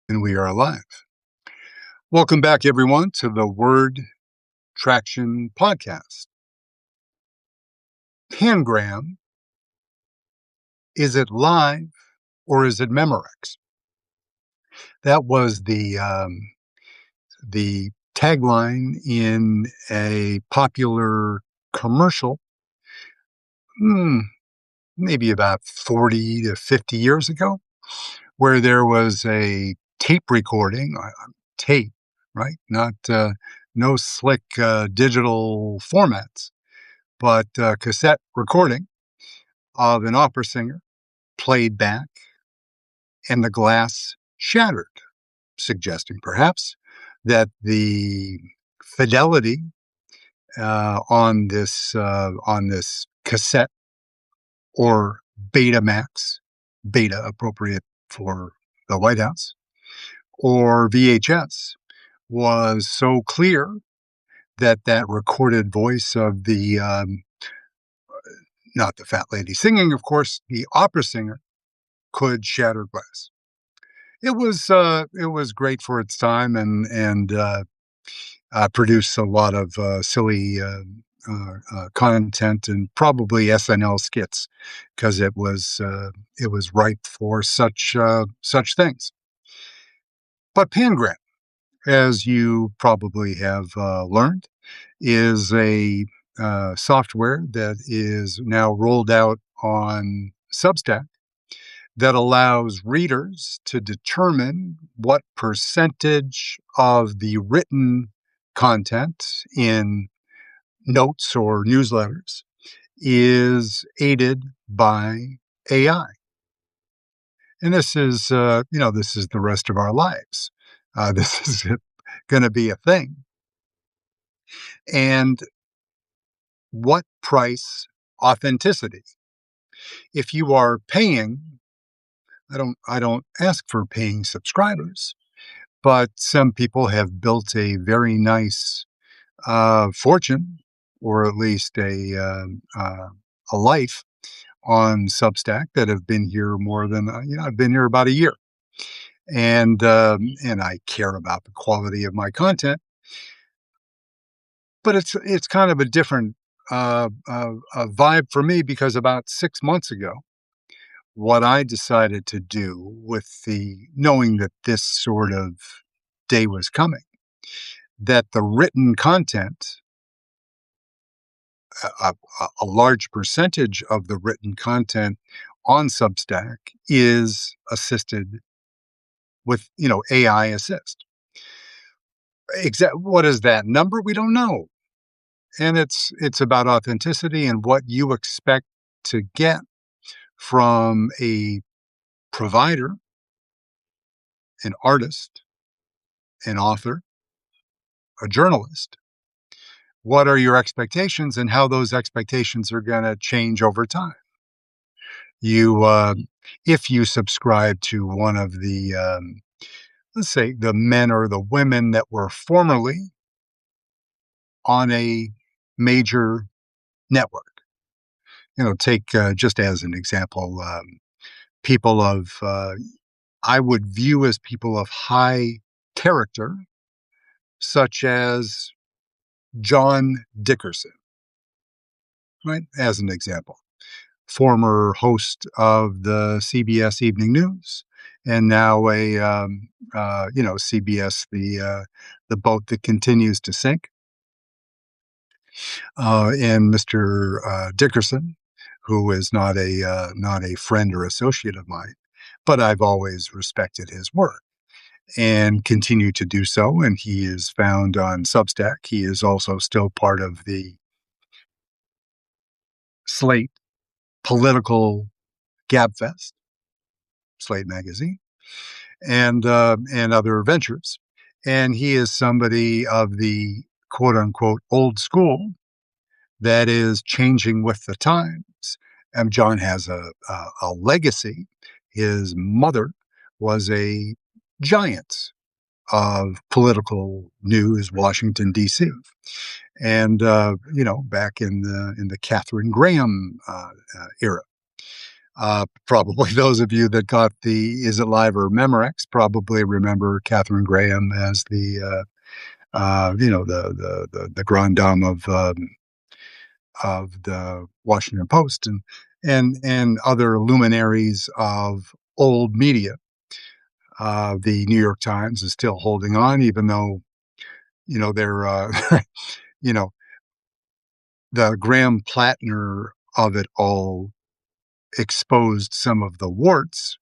And we are alive. Welcome back, everyone, to the Word Traction Podcast. Pangram, is it live or is it Memorex? That was the tagline in a popular commercial, hmm, maybe about 40 to 50 years ago, where there was a tape recording, tape, right? Not no slick digital formats, but cassette recording of an opera singer played back, and the glass shattered, suggesting perhaps that the fidelity on this cassette or Betamax, beta appropriate for the White House, or VHS was so clear that that recorded voice of the not the fat lady singing, of course, the opera singer could shatter glass. It was great for its time and produced a lot of silly content and probably SNL skits because it was ripe for such things. But Pangram, as you probably have learned, is a software that is now rolled out on Substack that allows readers to determine what percentage of the written content in notes or newsletters is aided by AI. And this is the rest of our lives. This is going to be a thing. And what price authenticity? If you are paying, I don't ask for paying subscribers, but some people have built a very nice fortune, or at least a life on Substack that have been here more than I've been here about a year, and I care about the quality of my content, but it's kind of a different vibe for me because about 6 months ago, what I decided to do with the knowing that this sort of day was coming, that the written content, a, a large percentage of the written content on Substack is assisted with, AI assist. What is that number? We don't know. And it's about authenticity and what you expect to get from a provider, an artist, an author, a journalist. What are your expectations and how those expectations are going to change over time? You, if you subscribe to one of the, let's say, the men or the women that were formerly on a major network, take just as an example, people of, I would view as people of high character, such as John Dickerson, right? As an example, former host of the CBS Evening News, and now CBS, the boat that continues to sink. And Mr. Dickerson, who is not a friend or associate of mine, but I've always respected his work and continue to do so. And he is found on Substack. He is also still part of the Slate political gabfest, Slate magazine, and other ventures. And he is somebody of the quote unquote old school that is changing with the times. And John has a legacy. His mother was a giant of political news, Washington, D.C. And back in the Katharine Graham era. Probably those of you that got the Is It Live or Memorex probably remember Catherine Graham as the grande dame of the Washington Post and other luminaries of old media. The New York Times is still holding on, even though they're you know the Graham Plattner of it all exposed some of the warts,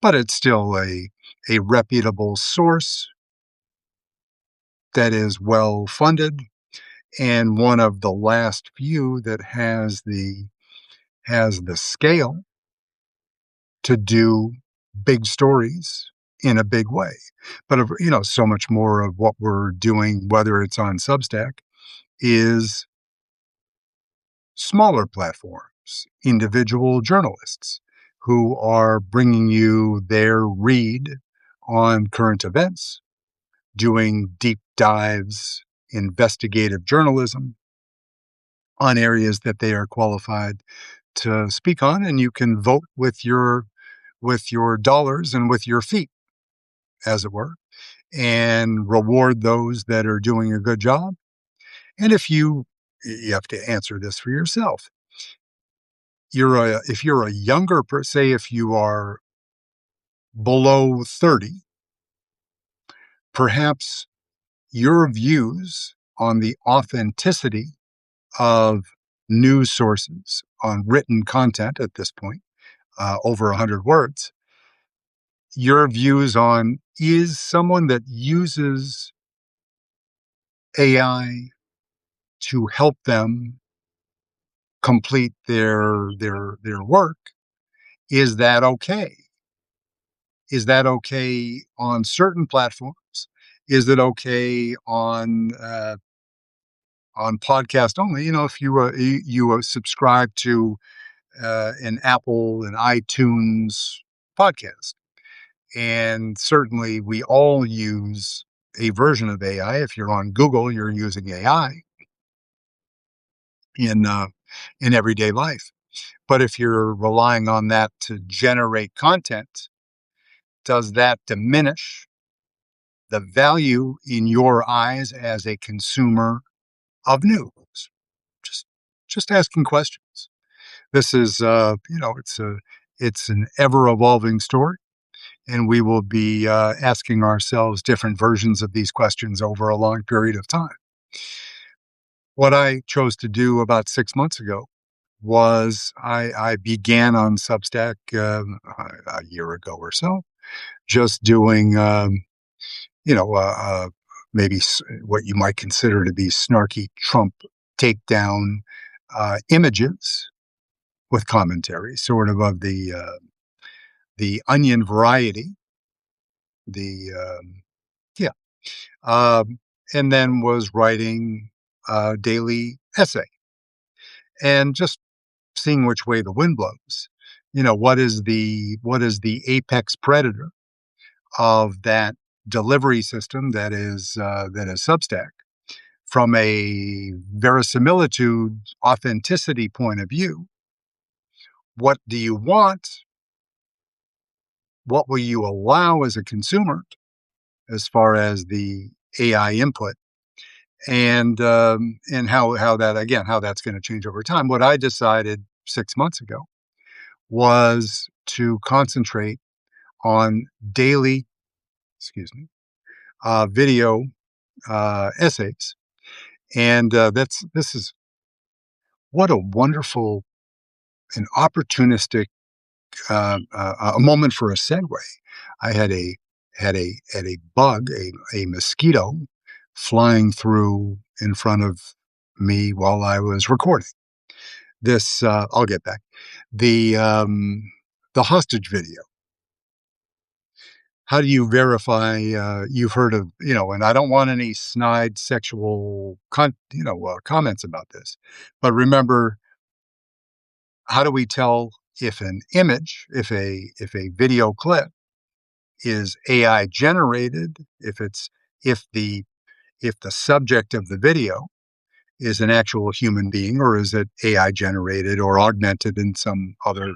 but it's still a reputable source that is well funded and one of the last few that has the scale to do big stories in a big way. But so much more of what we're doing, whether it's on Substack, is smaller platforms, individual journalists who are bringing you their read on current events, doing deep dives, investigative journalism on areas that they are qualified to speak on, and you can vote with your dollars and with your feet, as it were, and reward those that are doing a good job. And if you have to answer this for yourself, if you're a younger person, say if you are below 30, perhaps your views on the authenticity of news sources on written content at this point, over 100 words, your views on is someone that uses AI to help them complete their work. Is that okay? Is that okay on certain platforms? Is it okay on podcast only? If you subscribe to an Apple and iTunes podcast, and certainly we all use a version of AI. If you're on Google, you're using AI in uh, in everyday life. But if you're relying on that to generate content, does that diminish the value in your eyes as a consumer of news? Just just asking questions. This is it's an ever evolving story, and we will be asking ourselves different versions of these questions over a long period of time. What I chose to do about 6 months ago was I began on Substack a year ago or so, just doing you know, uh, uh, maybe what you might consider to be snarky Trump takedown images with commentary, sort of the Onion variety. The Yeah, um, and then was writing a daily essay and just seeing which way the wind blows. What is the apex predator of that delivery system that is Substack from a verisimilitude authenticity point of view? What do you want? What will you allow as a consumer as far as the AI input? And how that's going to change over time. What I decided 6 months ago was to concentrate on daily, video essays, and this is what a wonderful and opportunistic a moment for a segue. I had a bug, a mosquito, flying through in front of me while I was recording this. I'll get back the hostage video. How do you verify you've heard of, and I don't want any snide sexual comments about this, but remember, how do we tell if an image, if a video clip is AI generated, if the subject of the video is an actual human being, or is it AI generated or augmented in some other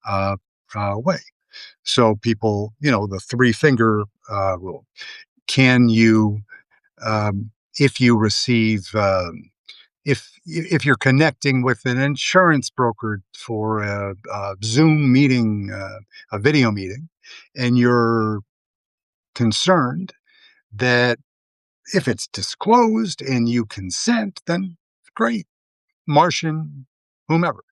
uh, way? So people, the three finger rule. Can you, if you receive, if you're connecting with an insurance broker for a Zoom meeting, a video meeting, and you're concerned that if it's disclosed and you consent, then great, Martian, whomever.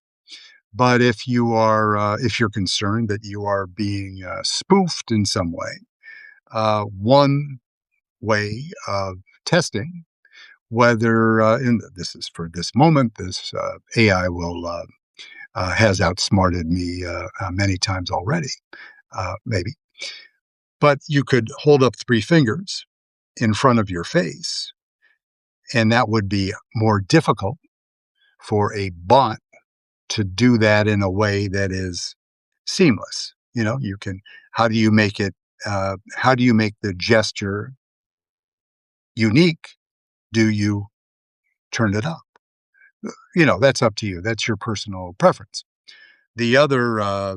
But if you're concerned that you are being spoofed in some way, one way of testing whether, this is for this moment, this AI will has outsmarted me many times already, maybe. But you could hold up three fingers in front of your face, and that would be more difficult for a bot to do that in a way that is seamless. You can, how do you make it, how do you make the gesture unique? Do you turn it up? That's up to you. That's your personal preference. The other, uh,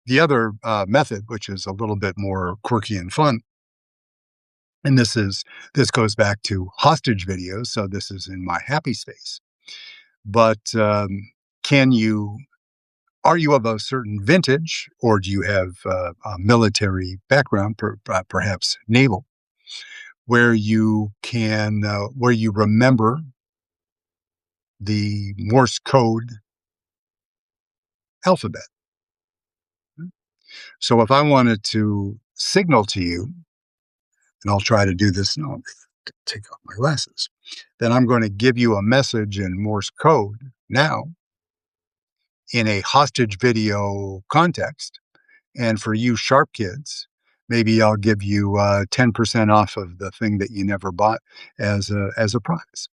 the other method, which is a little bit more quirky and fun, and this goes back to hostage videos. So this is in my happy space. But can you are you of a certain vintage, or do you have a military background, perhaps naval, where you remember the Morse code alphabet? So if I wanted to signal to you, and I'll try to do this now, take off my glasses, then I'm going to give you a message in Morse code now in a hostage video context. And for you sharp kids, maybe I'll give you 10% off of the thing that you never bought as a prize.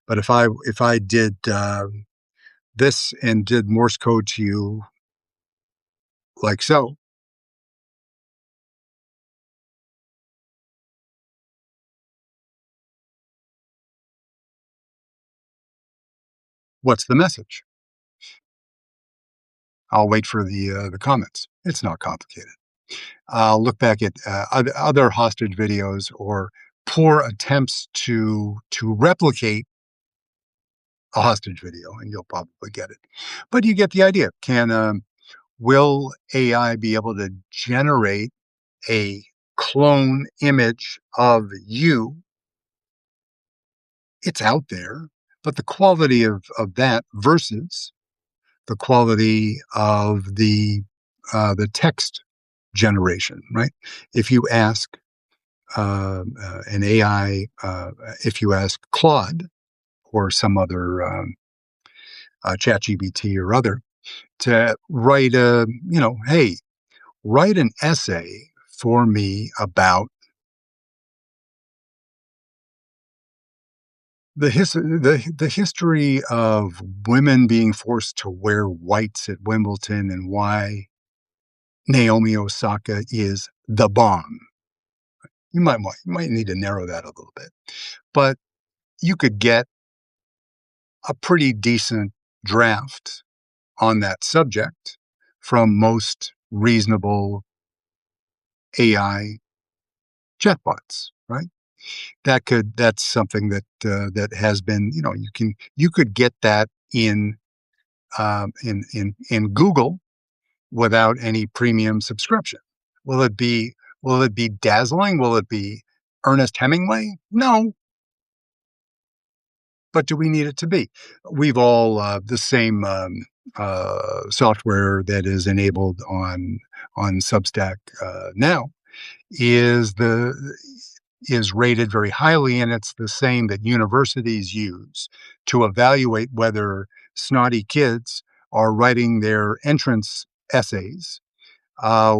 But if I did this and did Morse code to you like so, what's the message? I'll wait for the comments. It's not complicated. I'll look back at other hostage videos or poor attempts to replicate a hostage video, and you'll probably get it. But you get the idea. Will AI be able to generate a clone image of you? It's out there, but the quality of that versus the quality of the text generation, right? If you ask an AI, if you ask Claude or some other ChatGPT or other to write hey, write an essay for me about the history of women being forced to wear whites at Wimbledon and why Naomi Osaka is the bomb. You might need to narrow that a little bit, but you could get a pretty decent draft on that subject from most reasonable AI chatbots, right? That's something that has been, you could get that in Google without any premium subscription. Will it be will it be dazzling? Will it be Ernest Hemingway? No, but do we need it to be? We've all the same software that is enabled on Substack now is the is rated very highly, and it's the same that universities use to evaluate whether snotty kids are writing their entrance essays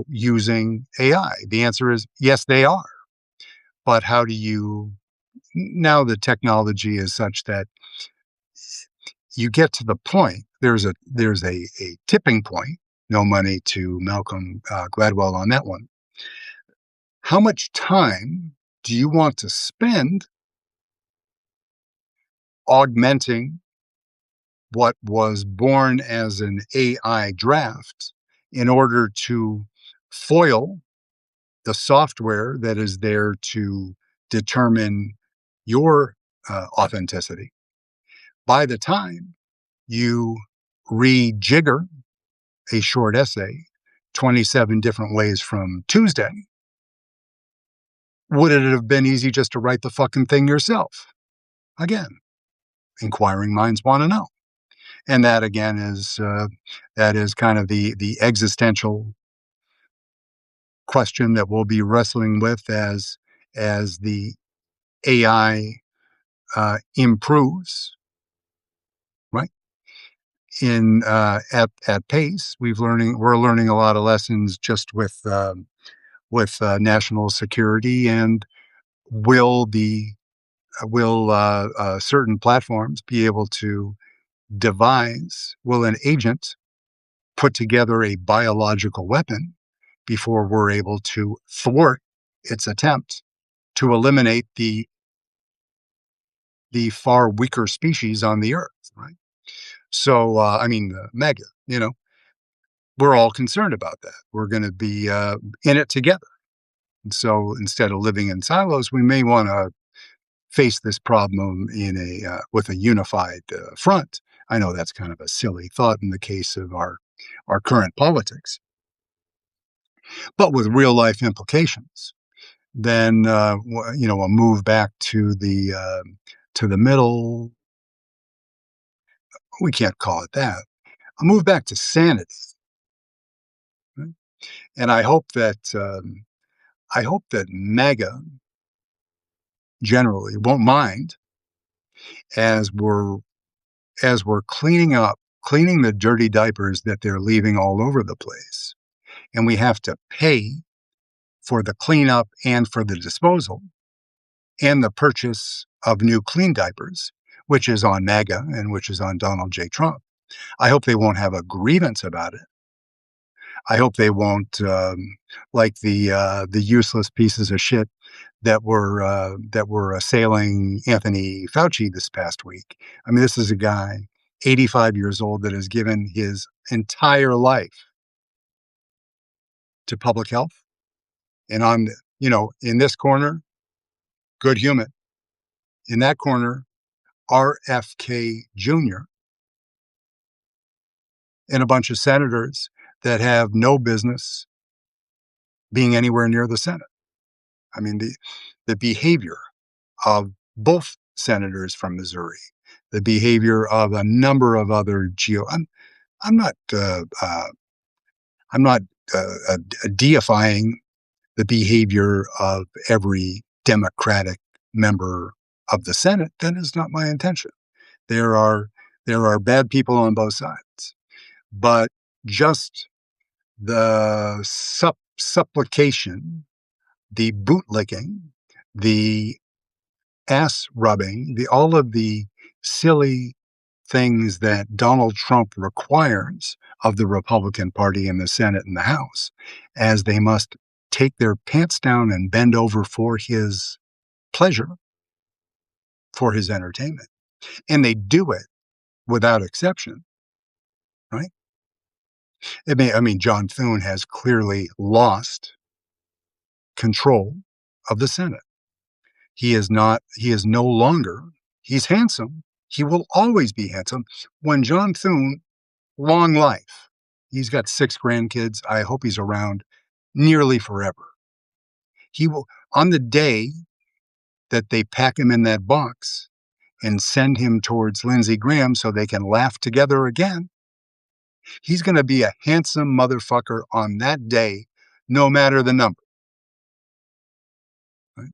using AI. The answer is yes, they are. But how do you now the technology is such that you get to the point. There's a tipping point. No money to Malcolm Gladwell on that one. How much time do you want to spend augmenting what was born as an AI draft in order to foil the software that is there to determine your authenticity. By the time you rejigger a short essay 27 different ways from Tuesday, would it have been easy just to write the fucking thing yourself? Again, inquiring minds want to know. And that again is kind of the existential question that we'll be wrestling with as the AI improves, right? In at pace, we're learning a lot of lessons just with national security, and will the will certain platforms be able to devise? Will an agent put together a biological weapon before we're able to thwart its attempt to eliminate the far weaker species on the earth, right? So, mega, we're all concerned about that. We're going to be in it together. And so instead of living in silos, we may want to face this problem in with a unified front. I know that's kind of a silly thought in the case of our current politics, but with real life implications. Then a move back to the middle. We can't call it that. A move back to sanity. Right? And I hope that MAGA generally won't mind as we're cleaning the dirty diapers that they're leaving all over the place, and we have to pay for the cleanup and for the disposal and the purchase of new clean diapers, which is on MAGA and which is on Donald J. Trump. I hope they won't have a grievance about it. I hope they won't, like the useless pieces of shit that were assailing Anthony Fauci this past week. I mean, this is a guy, 85 years old, that has given his entire life to public health, and in this corner, good human. In that corner, RFK Jr. and a bunch of senators that have no business being anywhere near the Senate. I mean, the behavior of both senators from Missouri, the behavior of a number of other I'm not deifying the behavior of every Democratic member of the Senate. That is not my intention. There are bad people on both sides, but just the supplication, the bootlicking, the ass rubbing, all of the silly things that Donald Trump requires of the Republican Party in the Senate and the House, as they must take their pants down and bend over for his pleasure, for his entertainment. And they do it without exception, right? John Thune has clearly lost control of the Senate. He is no longer, he's handsome. He will always be handsome. When John Thune, long life, he's got 6 grandkids. I hope he's around nearly forever. He will, on the day that they pack him in that box and send him towards Lindsey Graham so they can laugh together again, he's going to be a handsome motherfucker on that day, no matter the number. Right?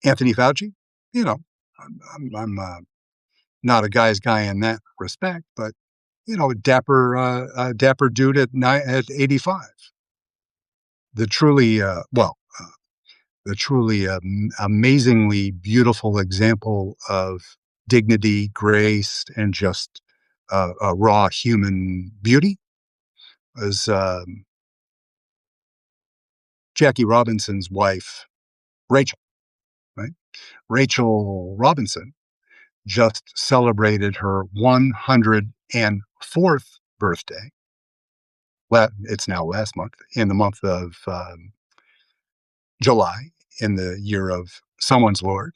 Anthony Fauci, I'm not a guy's guy in that respect, but dapper dude at 85. The truly amazingly beautiful example of dignity, grace, and just a raw human beauty was Jackie Robinson's wife, Rachel. Right? Rachel Robinson just celebrated her 104th birthday. It's now last month, in the month of July, in the year of someone's Lord,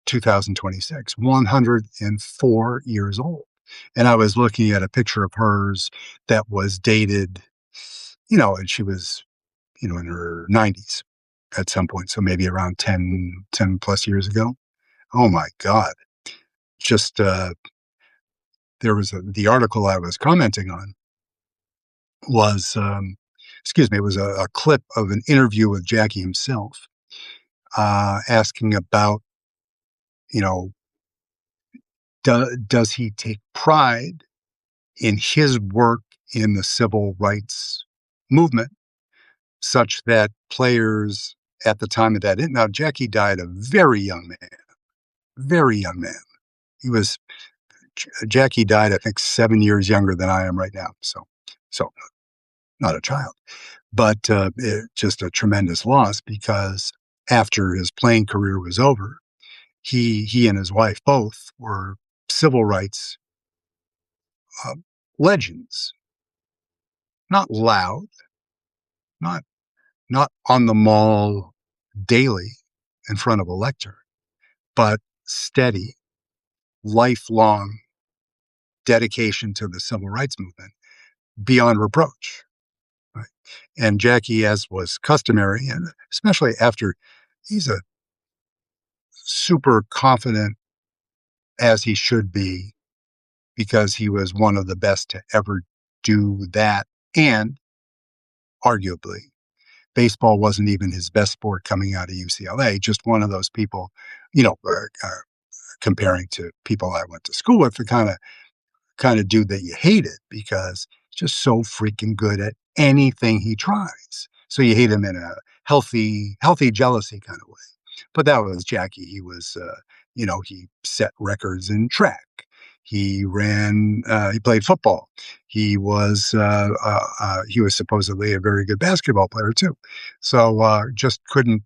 2026, 104 years old. And I was looking at a picture of hers that was dated, and she was, in her 90s at some point. So maybe around 10 plus years ago. Oh my God. Just, the article I was commenting on was, it was a clip of an interview with Jackie himself, asking about, you know, does he take pride in his work in the civil rights movement, such that players at the time of that, now Jackie died a very young man. He was, Jackie died, I think, 7 years younger than I am right now. So not a child, but just a tremendous loss, because after his playing career was over, he and his wife both were civil rights uh, legends. Not loud, not not on the mall daily in front of a lectern, but steady, lifelong dedication to the civil rights movement beyond reproach. Right? And Jackie, as was customary, and especially after, he's a super confident, as he should be, because he was one of the best to ever do that. And arguably, baseball wasn't even his best sport coming out of UCLA. Just one of those people, comparing to people I went to school with, the kind of dude that you hated because he's just so freaking good at anything he tries. So you hate him in a healthy jealousy kind of way. But that was Jackie. He was, he set records in track. He played football. He was supposedly a very good basketball player too. So just couldn't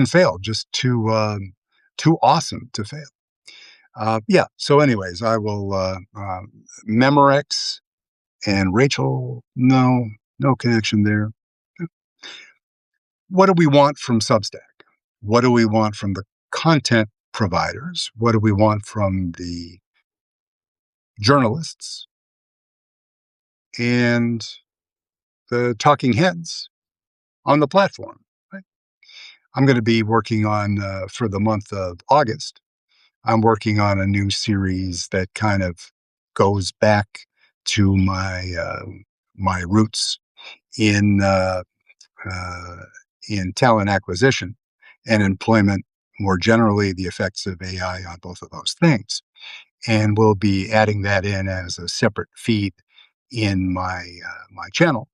fail. Just too awesome to fail. Yeah. So, anyways, I will Memorex and Rachel. No connection there. What do we want from Substack? What do we want from the content providers? What do we want from the journalists and the talking heads on the platform? Right? I'm going to be working on, for the month of August, I'm working on a new series that kind of goes back to my roots in uh, uh, in talent acquisition and employment more generally, the effects of AI on both of those things. And we'll be adding that in as a separate feed in my channel.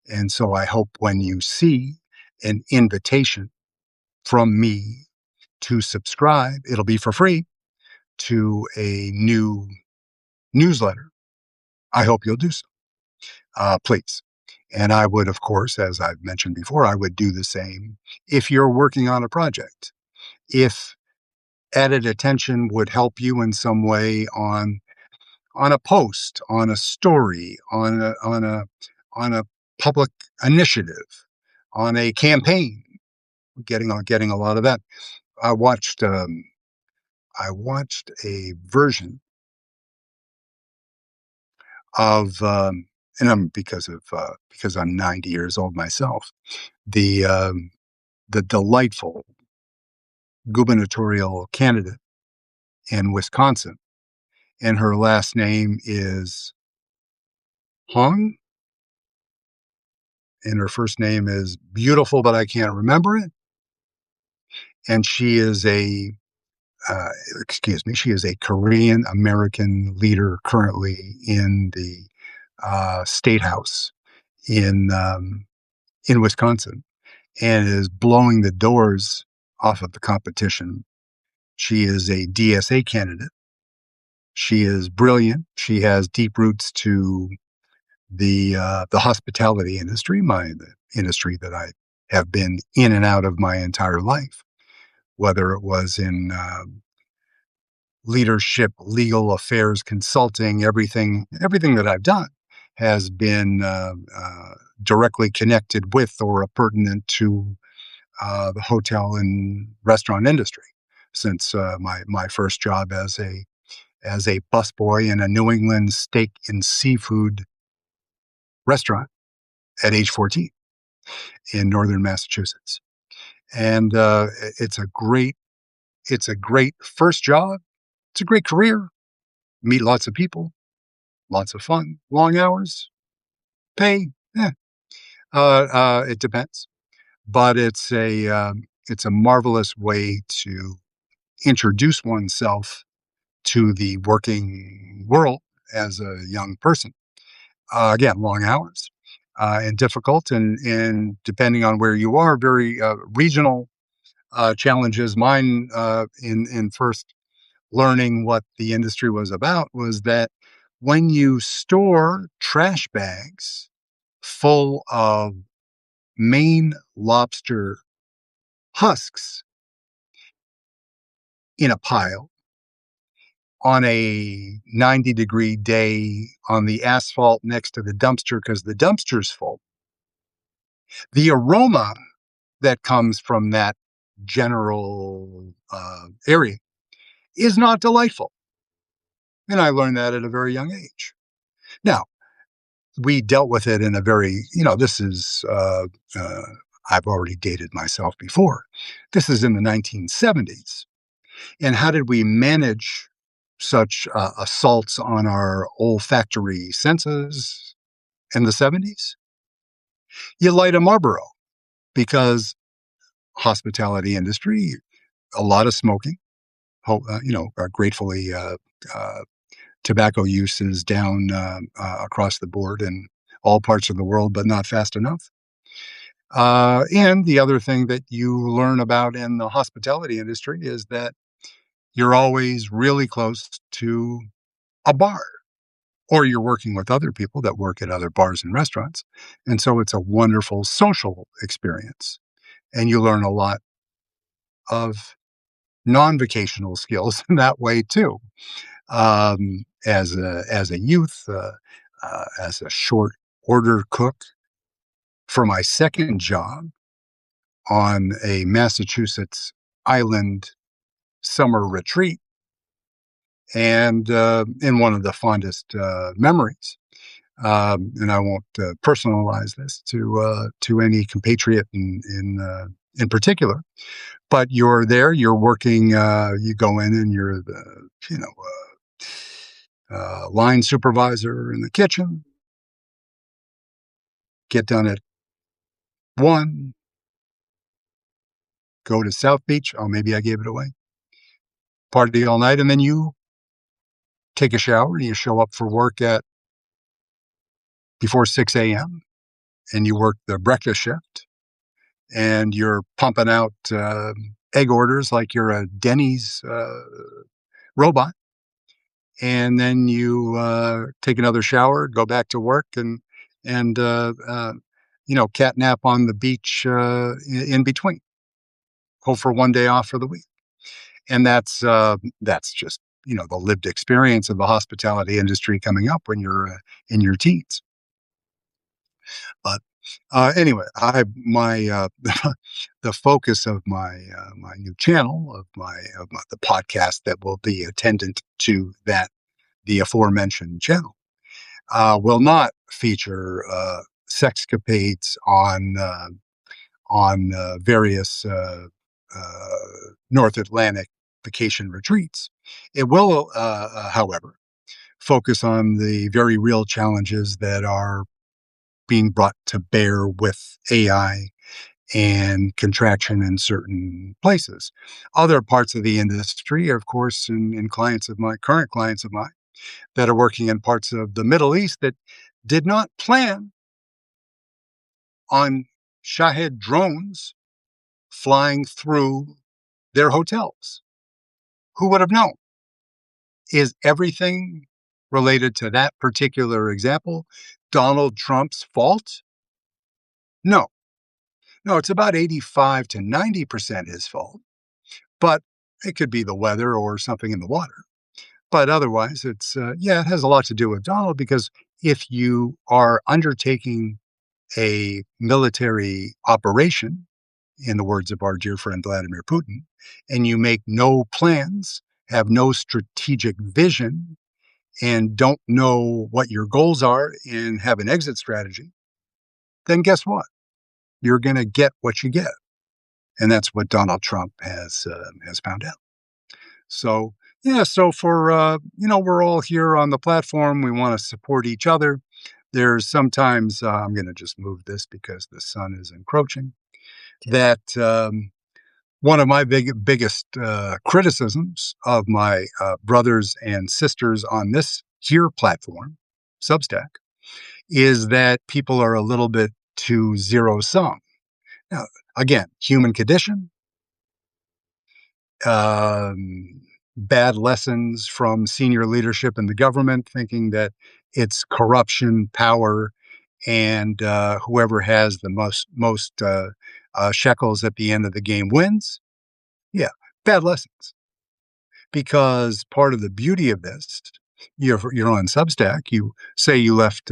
And so I hope when you see an invitation from me to subscribe, it'll be for free, to a new newsletter. I hope you'll do so, please. And I would, of course, as I've mentioned before, I would do the same if you're working on a project. If added attention would help you in some way on a post, on a story, on a public initiative, on a campaign, getting a lot of that. I watched a version of, and I'm because I'm 90 years old myself, the delightful gubernatorial candidate in Wisconsin, and her last name is Hong, and her first name is beautiful, but I can't remember it. And uh, she is a Korean American leader currently in the state house in in Wisconsin, and is blowing the doors off of the competition. She is a DSA candidate. She is brilliant. She has deep roots to the hospitality industry, the industry that I have been in and out of my entire life. whether it was in leadership, legal affairs, consulting, everything that I've done has been directly connected with or pertinent to the hotel and restaurant industry. Since my first job as a busboy in a New England steak and seafood restaurant at age 14 in northern Massachusetts, and it's a great first job. It's a great career. Meet lots of people, lots of fun, long hours, pay. It depends, but it's a marvelous way to introduce oneself to the working world as a young person. Again, long hours and difficult, and depending on where you are, very regional challenges. Mine in first learning what the industry was about was that when you store trash bags full of Maine lobster husks in a pile on a 90-degree day on the asphalt next to the dumpster because the dumpster's full, the aroma that comes from that general area is not delightful. And I learned that at a very young age. Now, we dealt with it in a very, this is, I've already dated myself before. This is in the 1970s. And how did we manage such assaults on our olfactory senses in the 70s? You light a Marlboro because hospitality industry, a lot of smoking. Gratefully, tobacco use is down across the board in all parts of the world, but not fast enough. And the other thing that you learn about in the hospitality industry is that you're always really close to a bar, or you're working with other people that work at other bars and restaurants. And so it's a wonderful social experience. And you learn a lot of non-vocational skills in that way too. As a youth, as a short order cook for my second job on a Massachusetts island summer retreat, and in one of the fondest memories. And I won't personalize this to any compatriot in particular, but you're there, you're working, you go in and you're the line supervisor in the kitchen. Get done at 1, go to South Beach. Oh, maybe I gave it away. Party all night, and then you take a shower and you show up for work at before 6 a.m. and you work the breakfast shift and you're pumping out egg orders like you're a Denny's robot. And then you take another shower, go back to work, and catnap on the beach in between. Hope for one day off for the week. And that's just the lived experience of the hospitality industry coming up when you're in your teens. But anyway, the focus of my new channel of the podcast that will be attendant to the aforementioned channel will not feature sexcapades on various North Atlantic vacation retreats. It will, however, focus on the very real challenges that are being brought to bear with AI and contraction in certain places. Other parts of the industry, of course, in current clients of mine that are working in parts of the Middle East that did not plan on Shahed drones flying through their hotels. Who would have known? Is everything related to that particular example Donald Trump's fault? No. No, it's about 85 to 90% his fault. but it could be the weather or something in the water. But otherwise, yeah, it has a lot to do with Donald because if you are undertaking a military operation, in the words of our dear friend Vladimir Putin, and you make no plans, have no strategic vision, and don't know what your goals are and have an exit strategy, then guess what? You're going to get what you get. And that's what Donald Trump has found out. So, yeah, so for, we're all here on the platform. We want to support each other. There's sometimes, I'm going to just move this because the sun is encroaching, that one of my biggest criticisms of my brothers and sisters on this here platform, Substack, is that people are a little bit too zero sum. Now, again, human condition, um, bad lessons from senior leadership in the government, thinking that it's corruption, power, and whoever has the most shekels at the end of the game wins. Yeah, bad lessons. Because part of the beauty of this, you're on Substack. You say you left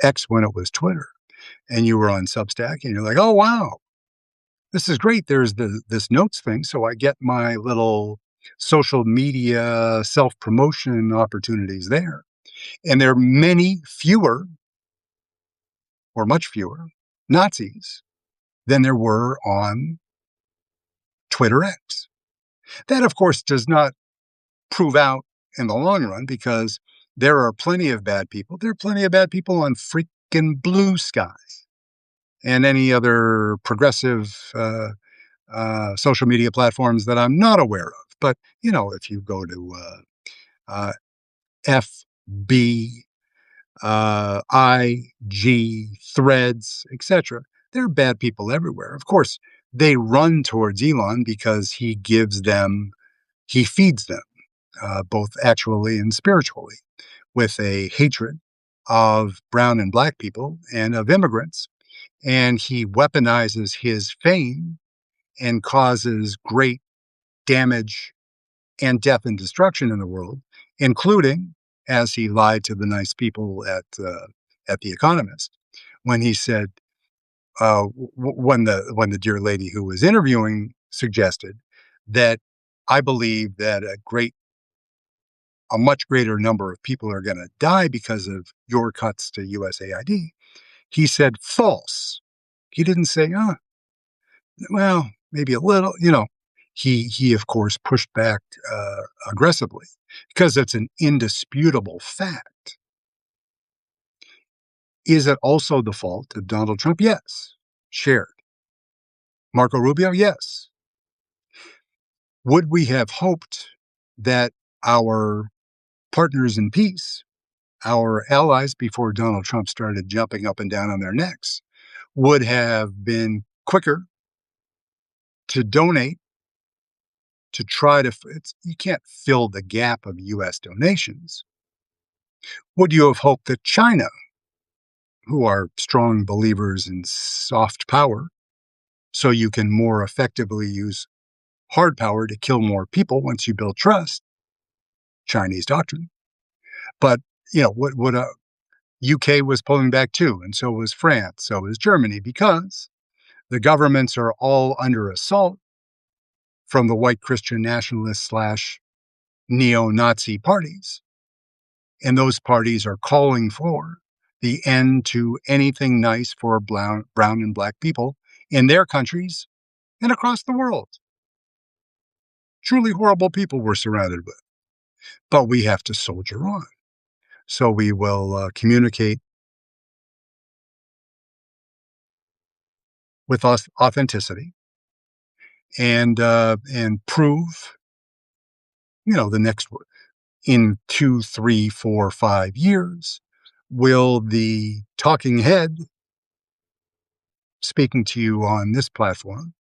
X when it was Twitter, and you were on Substack, and you're like, oh wow, this is great. There's this notes thing, so I get my little social media self promotion opportunities there, and there are many fewer, or much fewer, Nazis than there were on Twitter X. That, of course, does not prove out in the long run because there are plenty of bad people. There are plenty of bad people on freaking Blue Skies and any other progressive social media platforms that I'm not aware of. But, if you go to FB, IG, Threads, etc., there are bad people everywhere. Of course, they run towards Elon because he feeds them, both actually and spiritually, with a hatred of brown and black people and of immigrants. And he weaponizes his fame and causes great damage and death and destruction in the world, including, as he lied to the nice people at The Economist, when he said, when the dear lady who was interviewing suggested that I believe that a much greater number of people are going to die because of your cuts to USAID. He said false. He didn't say, well, maybe a little, He of course pushed back aggressively because it's an indisputable fact. Is it also the fault of Donald Trump? Yes. Shared. Marco Rubio? Yes. Would we have hoped that our partners in peace, our allies before Donald Trump started jumping up and down on their necks, would have been quicker to donate to try to, you can't fill the gap of U.S. donations. Would you have hoped that China, who are strong believers in soft power, so you can more effectively use hard power to kill more people once you build trust, Chinese doctrine. But, what UK was pulling back too, and so was France, so was Germany, because the governments are all under assault from the white Christian nationalist / neo-Nazi parties. And those parties are calling for the end to anything nice for brown and black people in their countries and across the world. Truly horrible people we're surrounded with. But we have to soldier on. So we will communicate with authenticity and prove, the next in 2, 3, 4, 5 years, will the talking head speaking to you on this platform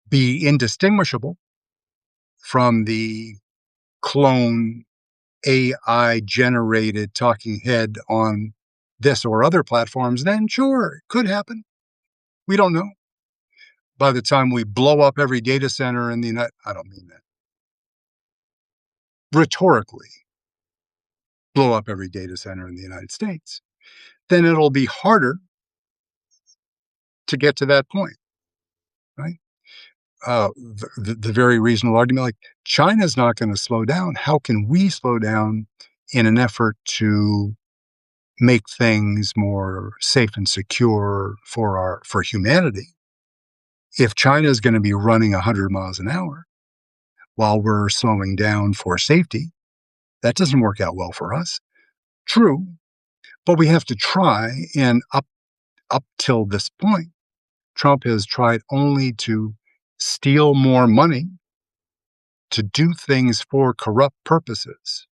be indistinguishable from the clone AI generated talking head on this or other platforms? Then sure, it could happen. We don't know. by the time we blow up every data center in the United, I don't mean that. Rhetorically, blow up every data center in the United States, then it'll be harder to get to that point, right? The very reasonable argument, like China's not going to slow down. How can we slow down in an effort to make things more safe and secure for humanity? If China is going to be running 100 miles an hour while we're slowing down for safety, that doesn't work out well for us. True, but we have to try. And up till this point, Trump has tried only to steal more money to do things for corrupt purposes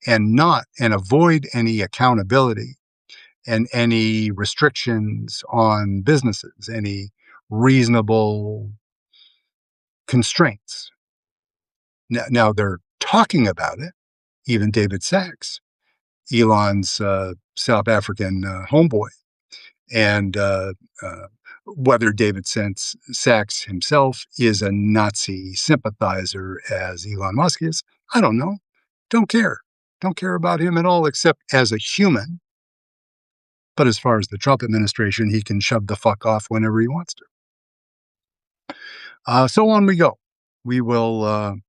and avoid any accountability and any restrictions on businesses, any reasonable constraints. Now they're talking about it, even David Sachs, Elon's South African homeboy. And whether David Sachs himself is a Nazi sympathizer as Elon Musk is, I don't know. Don't care. Don't care about him at all, except as a human. But as far as the Trump administration, he can shove the fuck off whenever he wants to. So on we go. We will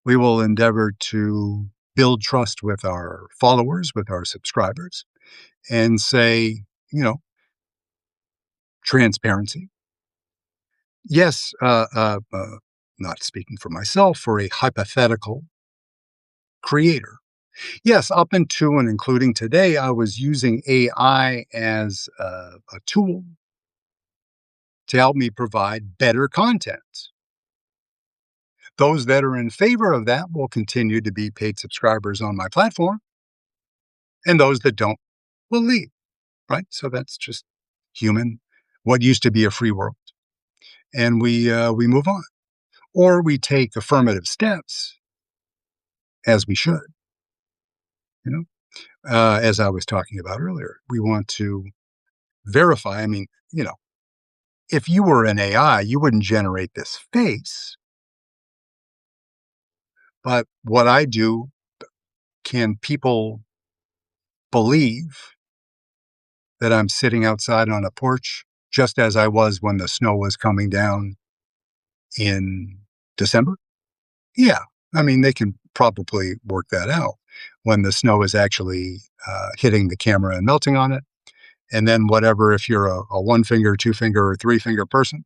endeavor to build trust with our followers, with our subscribers, and say, transparency. Yes, not speaking for myself, for a hypothetical creator. Yes, up until and including today, I was using AI as a tool to help me provide better content. Those that are in favor of that will continue to be paid subscribers on my platform, and those that don't will leave, right? So that's just human, what used to be a free world. And we move on. Or we take affirmative steps, as we should, as I was talking about earlier. We want to verify. I mean, if you were an AI, you wouldn't generate this face. But what I do, can people believe that I'm sitting outside on a porch just as I was when the snow was coming down in December? Yeah. I mean, they can probably work that out when the snow is actually hitting the camera and melting on it. And then whatever, if you're a one finger, two finger, or three finger person,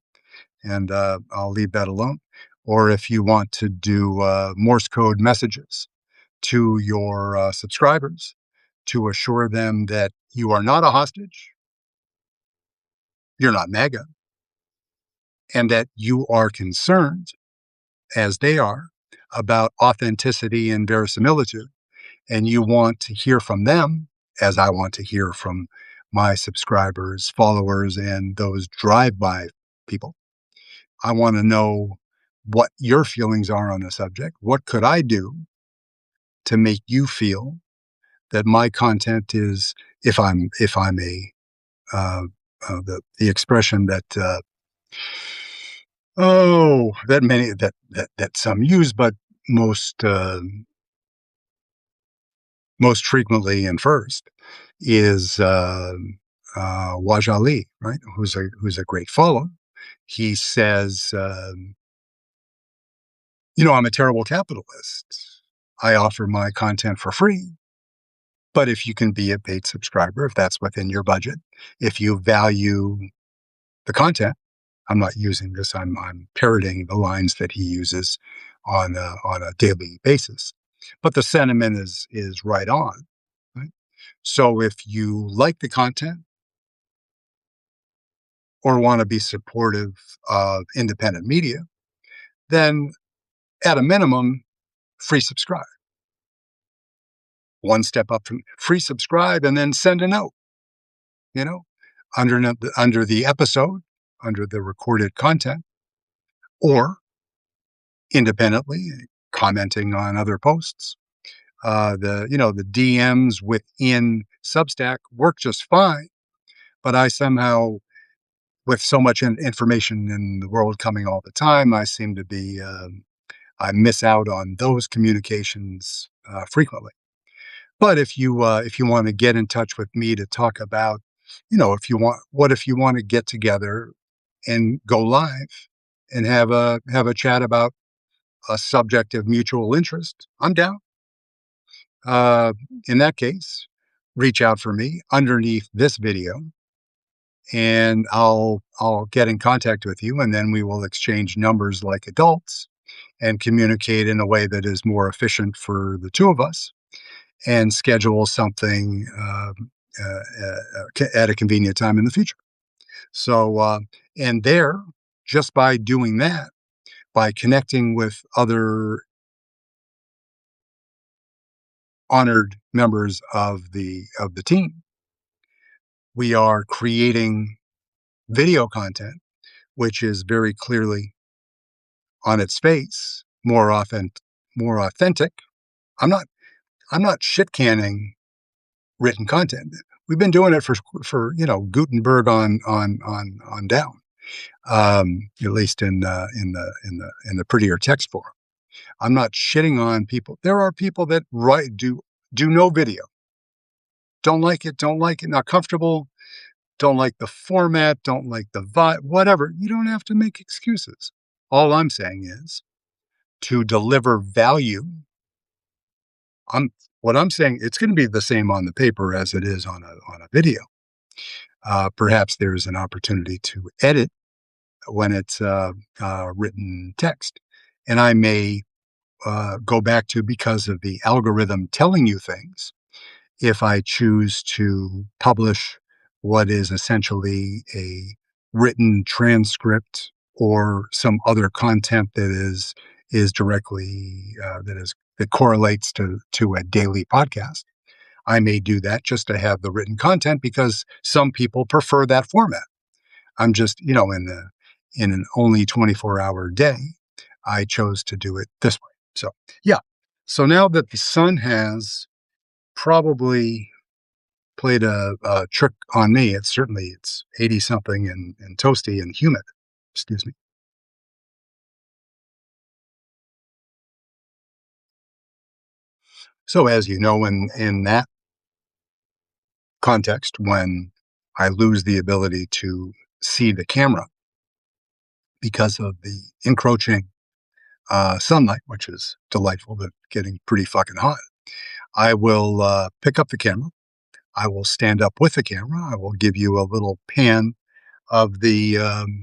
and I'll leave that alone. Or if you want to do Morse code messages to your subscribers to assure them that you are not a hostage, you're not MAGA, and that you are concerned, as they are, about authenticity and verisimilitude, and you want to hear from them, as I want to hear from my subscribers, followers, and those drive-by people. I want to know what your feelings are on the subject. What could I do to make you feel that my content is, if I'm the expression that that some use, but most frequently and first is Wajali, right? Who's a great follow. He says, I'm a terrible capitalist. I offer my content for free. But if you can be a paid subscriber, if that's within your budget, if you value the content, I'm not using this, I'm parroting the lines that he uses on a daily basis. But the sentiment is right on. Right? So if you like the content or want to be supportive of independent media, then at a minimum, free subscribe. One step up from free subscribe and then send a note, under the episode, under the recorded content, or independently commenting on other posts. The DMs within Substack work just fine, but I somehow with so much information in the world coming all the time, I seem to be, I miss out on those communications frequently. But if you want to get in touch with me to talk about, if you want, what if you want to get together and go live and have a chat about a subject of mutual interest, I'm down. Uh, in that case, reach out for me underneath this video, and I'll get in contact with you, and then we will exchange numbers like adults and communicate in a way that is more efficient for the two of us, and schedule something at a convenient time in the future. So, and there, just by doing that, by connecting with other honored members of the team, we are creating video content, which is very clearly on its face more authentic. I'm not I'm not shit canning written content. We've been doing it for Gutenberg on down, at least in the prettier text form. I'm not shitting on people. There are people that do no video, don't like it, not comfortable, don't like the format, don't like the vibe, whatever. You don't have to make excuses. All I'm saying is to deliver value. I'm what I'm saying. It's going to be the same on the paper as it is on a video. Perhaps there's an opportunity to edit when it's written text, and I may go back to, because of the algorithm telling you things, if I choose to publish what is essentially a written transcript or some other content that is directly that correlates to a daily podcast. I may do that just to have the written content because some people prefer that format. I'm just, in an only 24-hour day, I chose to do it this way. So, yeah. So now that the sun has probably played a trick on me, it's 80 something and toasty and humid. Excuse me. So as you know, in that context, when I lose the ability to see the camera because of the encroaching sunlight, which is delightful, but getting pretty fucking hot, I will pick up the camera. I will stand up with the camera. I will give you a little pan of the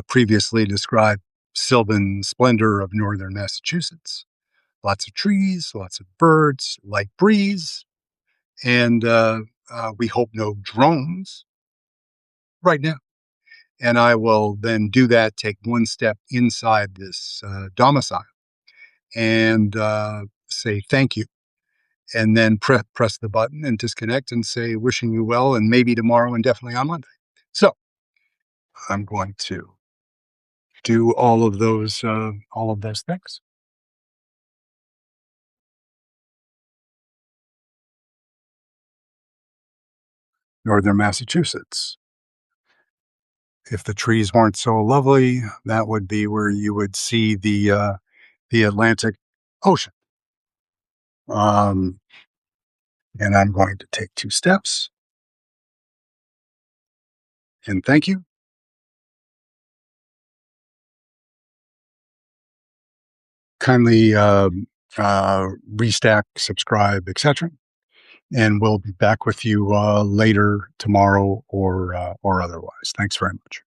previously described sylvan splendor of northern Massachusetts. Lots of trees, lots of birds, light breeze, and we hope no drones right now. And I will then do that, take one step inside this domicile and say thank you, and then press the button and disconnect and say wishing you well, and maybe tomorrow and definitely on Monday. So I'm going to do all of those things. Northern Massachusetts. If the trees weren't so lovely, that would be where you would see the Atlantic Ocean. Um, and I'm going to take two steps and thank you. Kindly restack, subscribe, etc. And we'll be back with you later tomorrow or otherwise. Thanks very much.